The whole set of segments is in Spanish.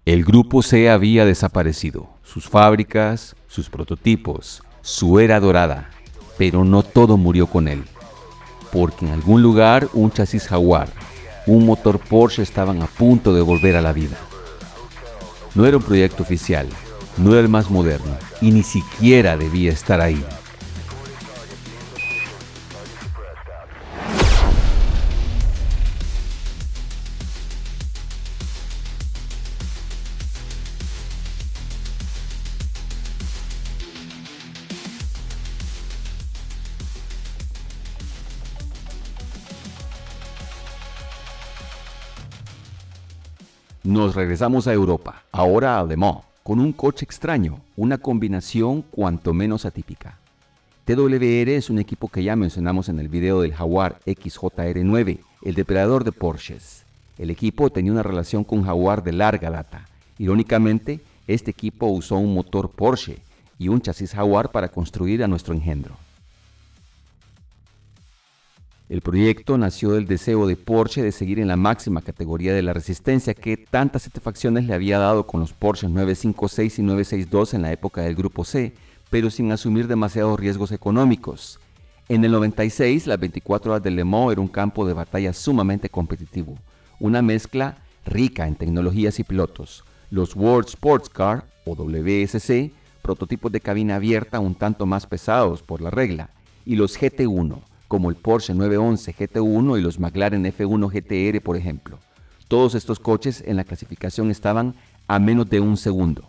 El Grupo C había desaparecido, sus fábricas, sus prototipos, su era dorada, pero no todo murió con él, porque en algún lugar un chasis Jaguar, un motor Porsche estaban a punto de volver a la vida. No era un proyecto oficial, no era el más moderno y ni siquiera debía estar ahí. Nos regresamos a Europa, ahora a Le Mans, con un coche extraño, una combinación cuanto menos atípica. TWR es un equipo que ya mencionamos en el video del Jaguar XJR9, el depredador de Porsches. El equipo tenía una relación con Jaguar de larga data. Irónicamente, este equipo usó un motor Porsche y un chasis Jaguar para construir a nuestro engendro. El proyecto nació del deseo de Porsche de seguir en la máxima categoría de la resistencia que tantas satisfacciones le había dado con los Porsche 956 y 962 en la época del Grupo C, pero sin asumir demasiados riesgos económicos. En el 96, las 24 horas de Le Mans era un campo de batalla sumamente competitivo, una mezcla rica en tecnologías y pilotos. Los World Sports Car, o WSC, prototipos de cabina abierta un tanto más pesados por la regla, y los GT1, como el Porsche 911 GT1 y los McLaren F1 GTR, por ejemplo. Todos estos coches en la clasificación estaban a menos de un segundo.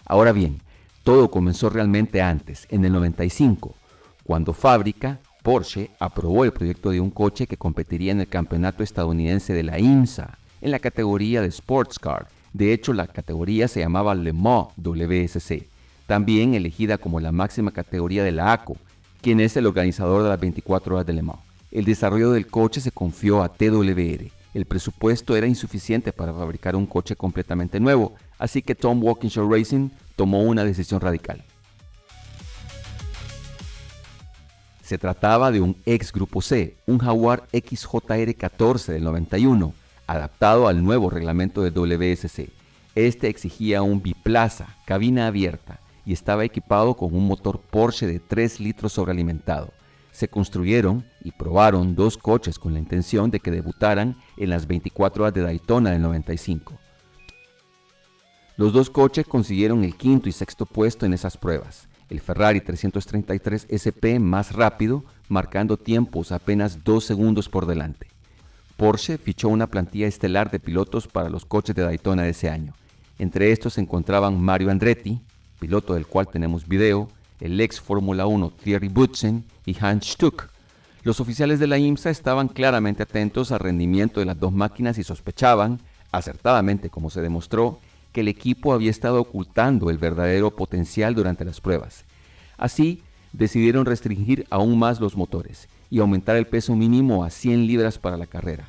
Ahora bien, todo comenzó realmente antes, en el 95, cuando Fábrica, Porsche, aprobó el proyecto de un coche que competiría en el campeonato estadounidense de la IMSA, en la categoría de Sports Car. De hecho, la categoría se llamaba Le Mans WSC, también elegida como la máxima categoría de la ACO, quien es el organizador de las 24 horas de Le Mans. El desarrollo del coche se confió a TWR. El presupuesto era insuficiente para fabricar un coche completamente nuevo, así que Tom Walkinshaw Racing tomó una decisión radical. Se trataba de un ex Grupo C, un Jaguar XJR14 del 91, adaptado al nuevo reglamento del WSC. Este exigía un biplaza, cabina abierta, y estaba equipado con un motor Porsche de 3 litros sobrealimentado. Se construyeron y probaron dos coches con la intención de que debutaran en las 24 horas de Daytona del 95. Los dos coches consiguieron el quinto y sexto puesto en esas pruebas. El Ferrari 333 SP más rápido, marcando tiempos apenas 2 segundos por delante. Porsche fichó una plantilla estelar de pilotos para los coches de Daytona de ese año. Entre estos se encontraban Mario Andretti, piloto del cual tenemos video, el ex Fórmula 1 Thierry Boutsen y Hans Stuck. Los oficiales de la IMSA estaban claramente atentos al rendimiento de las dos máquinas y sospechaban, acertadamente como se demostró, que el equipo había estado ocultando el verdadero potencial durante las pruebas. Así, decidieron restringir aún más los motores y aumentar el peso mínimo a 100 libras para la carrera.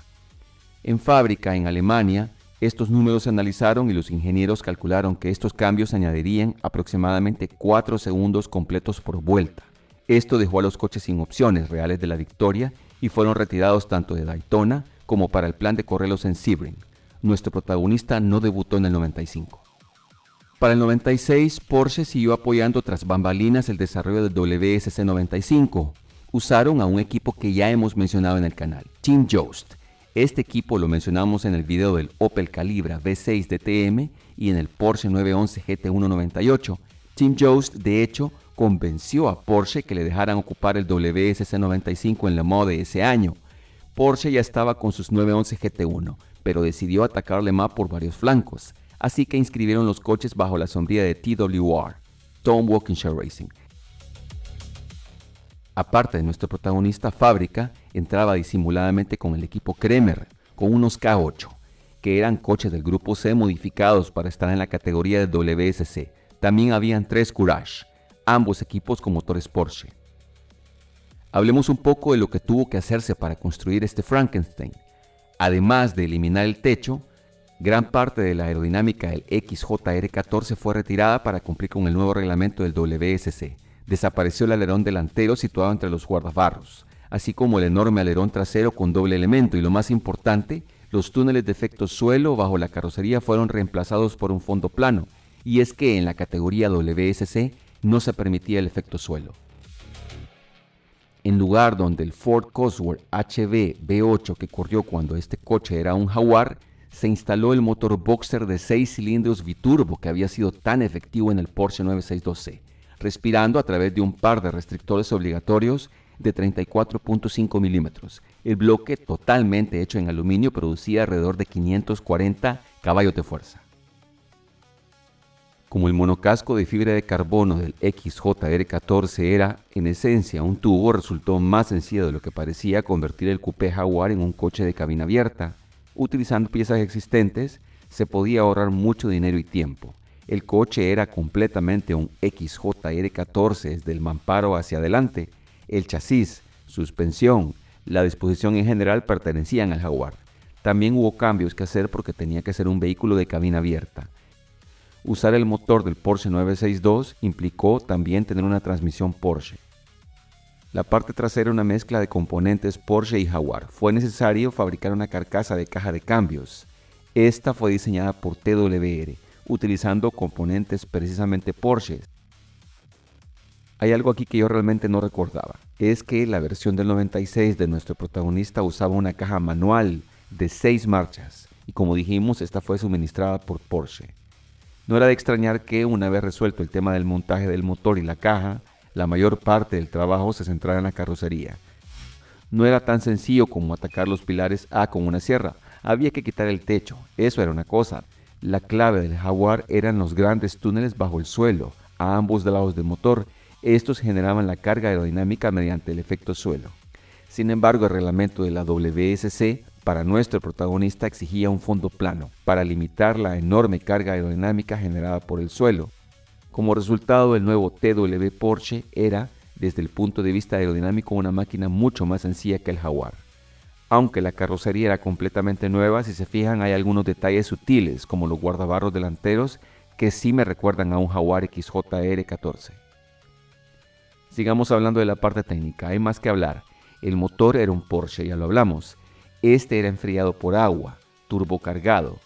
En fábrica, en Alemania, estos números se analizaron y los ingenieros calcularon que estos cambios añadirían aproximadamente 4 segundos completos por vuelta. Esto dejó a los coches sin opciones reales de la victoria y fueron retirados tanto de Daytona como para el plan de correrlos en Sebring. Nuestro protagonista no debutó en el 95. Para el 96, Porsche siguió apoyando tras bambalinas el desarrollo del WSC 95. Usaron a un equipo que ya hemos mencionado en el canal, Team Jost. Este equipo lo mencionamos en el video del Opel Calibra V6 DTM y en el Porsche 911 GT1 98. Team Jost, de hecho, convenció a Porsche que le dejaran ocupar el WSC 95 en Le Mans de ese año. Porsche ya estaba con sus 911 GT1, pero decidió atacar Le Mans por varios flancos, así que inscribieron los coches bajo la sombrilla de TWR, Tom Walkinshaw Racing. Aparte de nuestro protagonista Fábrica, entraba disimuladamente con el equipo Kremer, con unos K8, que eran coches del Grupo C modificados para estar en la categoría de WSC. También habían 3 Courage, ambos equipos con motores Porsche. Hablemos un poco de lo que tuvo que hacerse para construir este Frankenstein. Además de eliminar el techo, gran parte de la aerodinámica del XJR14 fue retirada para cumplir con el nuevo reglamento del WSC. Desapareció el alerón delantero situado entre los guardabarros, así como el enorme alerón trasero con doble elemento y, lo más importante, Los túneles de efecto suelo bajo la carrocería fueron reemplazados por un fondo plano, y es que en la categoría WSC no se permitía el efecto suelo. En lugar donde el Ford Cosworth HB V8 que corrió cuando este coche era un Jaguar, se instaló el motor Boxer de 6 cilindros biturbo que había sido tan efectivo en el Porsche 962C, respirando a través de un par de restrictores obligatorios de 34.5 milímetros. El bloque, totalmente hecho en aluminio, producía alrededor de 540 caballos de fuerza. Como el monocasco de fibra de carbono del XJR14 era, en esencia, un tubo, resultó más sencillo de lo que parecía convertir el coupé Jaguar en un coche de cabina abierta. Utilizando piezas existentes, se podía ahorrar mucho dinero y tiempo. El coche era completamente un XJR14 desde el mamparo hacia adelante. El chasis, suspensión, la disposición en general pertenecían al Jaguar. También hubo cambios que hacer porque tenía que ser un vehículo de cabina abierta. Usar el motor del Porsche 962 implicó también tener una transmisión Porsche. La parte trasera era una mezcla de componentes Porsche y Jaguar. Fue necesario fabricar una carcasa de caja de cambios. Esta fue diseñada por TWR, utilizando componentes precisamente Porsche. Hay algo aquí que yo realmente no recordaba. Es que la versión del 96 de nuestro protagonista usaba una caja manual de 6 marchas. Y como dijimos, esta fue suministrada por Porsche. No era de extrañar que, una vez resuelto el tema del montaje del motor y la caja, la mayor parte del trabajo se centrara en la carrocería. No era tan sencillo como atacar los pilares A con una sierra. Había que quitar el techo, eso era una cosa. La clave del Jaguar eran los grandes túneles bajo el suelo, a ambos lados del motor. Estos generaban la carga aerodinámica mediante el efecto suelo. Sin embargo, el reglamento de la WSC para nuestro protagonista exigía un fondo plano para limitar la enorme carga aerodinámica generada por el suelo. Como resultado, el nuevo TW Porsche era, desde el punto de vista aerodinámico, una máquina mucho más sencilla que el Jaguar. Aunque la carrocería era completamente nueva, si se fijan hay algunos detalles sutiles, como los guardabarros delanteros, que sí me recuerdan a un Jaguar XJR14. Sigamos hablando de la parte técnica, hay más que hablar. El motor era un Porsche, ya lo hablamos. Este era enfriado por agua, turbocargado.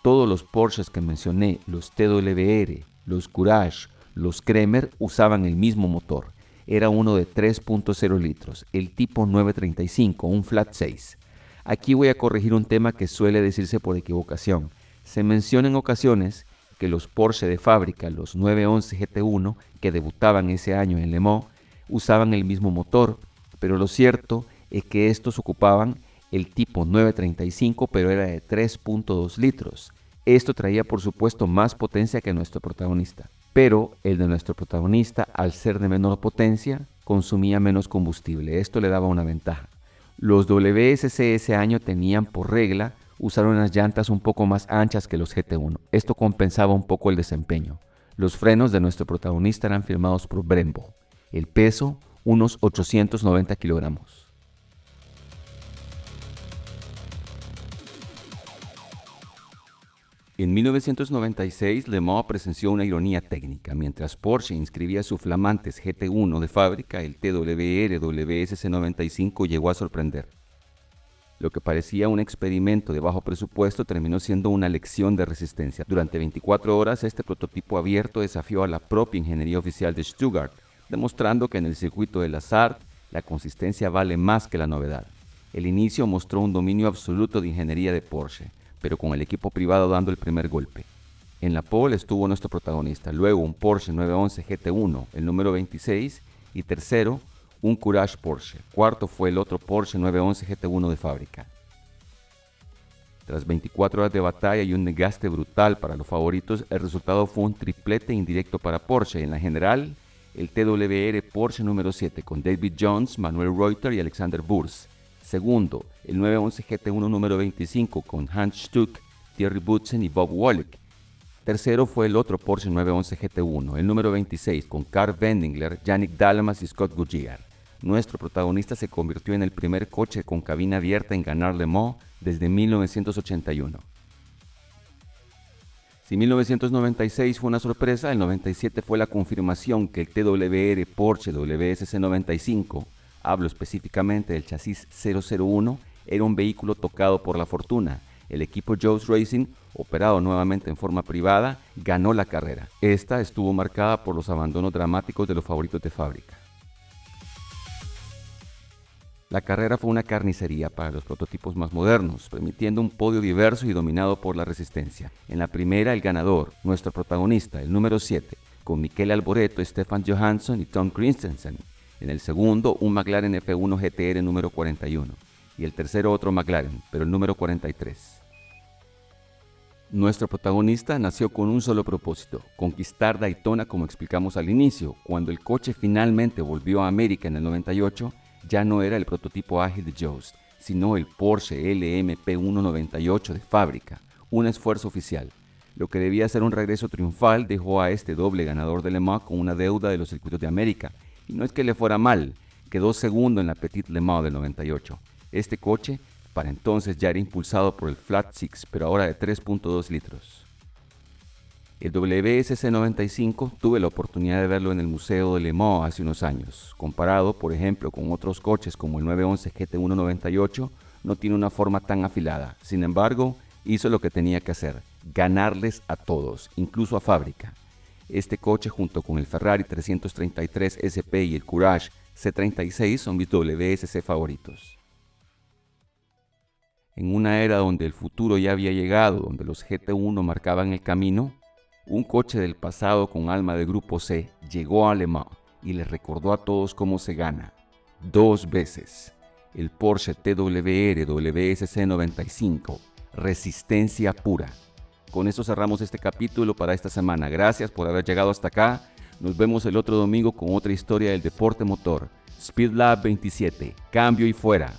Todos los Porsches que mencioné, los TWR, los Courage, los Kremer, usaban el mismo motor. Era uno de 3.0 litros, el tipo 935, un flat 6. Aquí voy a corregir un tema que suele decirse por equivocación. Se menciona en ocasiones que los Porsche de fábrica, los 911 GT1, que debutaban ese año en Le Mans, usaban el mismo motor, pero lo cierto es que estos ocupaban el tipo 935, pero era de 3.2 litros. Esto traía por supuesto más potencia que nuestro protagonista, pero el de nuestro protagonista, al ser de menor potencia, consumía menos combustible. Esto le daba una ventaja. Los WSC ese año tenían por regla usar unas llantas un poco más anchas que los GT1. Esto compensaba un poco el desempeño. Los frenos de nuestro protagonista eran firmados por Brembo. El peso, unos 890 kilogramos. En 1996, Le Mans presenció una ironía técnica. Mientras Porsche inscribía sus flamantes GT1 de fábrica, el TWR WSC 95 llegó a sorprender. Lo que parecía un experimento de bajo presupuesto terminó siendo una lección de resistencia. Durante 24 horas, este prototipo abierto desafió a la propia ingeniería oficial de Stuttgart, demostrando que en el circuito de Lazard la consistencia vale más que la novedad. El inicio mostró un dominio absoluto de ingeniería de Porsche, pero con el equipo privado dando el primer golpe. En la pole estuvo nuestro protagonista, luego un Porsche 911 GT1, el número 26, y tercero, un Courage Porsche. Cuarto fue el otro Porsche 911 GT1 de fábrica. Tras 24 horas de batalla y un desgaste brutal para los favoritos, el resultado fue un triplete indirecto para Porsche. En la general, el TWR Porsche número 7 con David Jones, Manuel Reuter y Alexander Wurz. Segundo, el 911 GT1 número 25 con Hans Stuck, Thierry Boutsen y Bob Wollek. Tercero fue el otro Porsche 911 GT1, el número 26 con Karl Wendingler, Yannick Dalmas y Scott Goodyear. Nuestro protagonista se convirtió en el primer coche con cabina abierta en ganar Le Mans desde 1981. Si 1996 fue una sorpresa, el 97 fue la confirmación que el TWR Porsche WSC 95, hablo específicamente del chasis 001, era un vehículo tocado por la fortuna. El equipo Jost Racing, operado nuevamente en forma privada, ganó la carrera. Esta estuvo marcada por los abandonos dramáticos de los favoritos de fábrica. La carrera fue una carnicería para los prototipos más modernos, permitiendo un podio diverso y dominado por la resistencia. En la primera, el ganador, nuestro protagonista, el número 7, con Michele Alboreto, Stefan Johansson y Tom Christensen. En el segundo, un McLaren F1 GTR número 41. Y el tercero otro McLaren, pero el número 43. Nuestro protagonista nació con un solo propósito, conquistar Daytona como explicamos al inicio. Cuando el coche finalmente volvió a América en el 98, ya no era el prototipo ágil de Jost, sino el Porsche LMP198 de fábrica, un esfuerzo oficial. Lo que debía ser un regreso triunfal dejó a este doble ganador de Le Mans con una deuda de los circuitos de América. Y no es que le fuera mal, quedó segundo en la Petit Le Mans del 98. Este coche, para entonces ya era impulsado por el Flat Six, pero ahora de 3.2 litros. El WSC 95 tuve la oportunidad de verlo en el Museo de Le Mans hace unos años. Comparado, por ejemplo, con otros coches como el 911 GT1 98, no tiene una forma tan afilada. Sin embargo, hizo lo que tenía que hacer, ganarles a todos, incluso a fábrica. Este coche junto con el Ferrari 333 SP y el Courage C36 son mis WSC favoritos. En una era donde el futuro ya había llegado, donde los GT1 marcaban el camino, un coche del pasado con alma de Grupo C llegó a Le Mans y les recordó a todos cómo se gana. 2 veces. El Porsche TWR WSC 95. Resistencia pura. Con esto cerramos este capítulo para esta semana. Gracias por haber llegado hasta acá. Nos vemos el otro domingo con otra historia del deporte motor. Speed Lab 27. Cambio y fuera.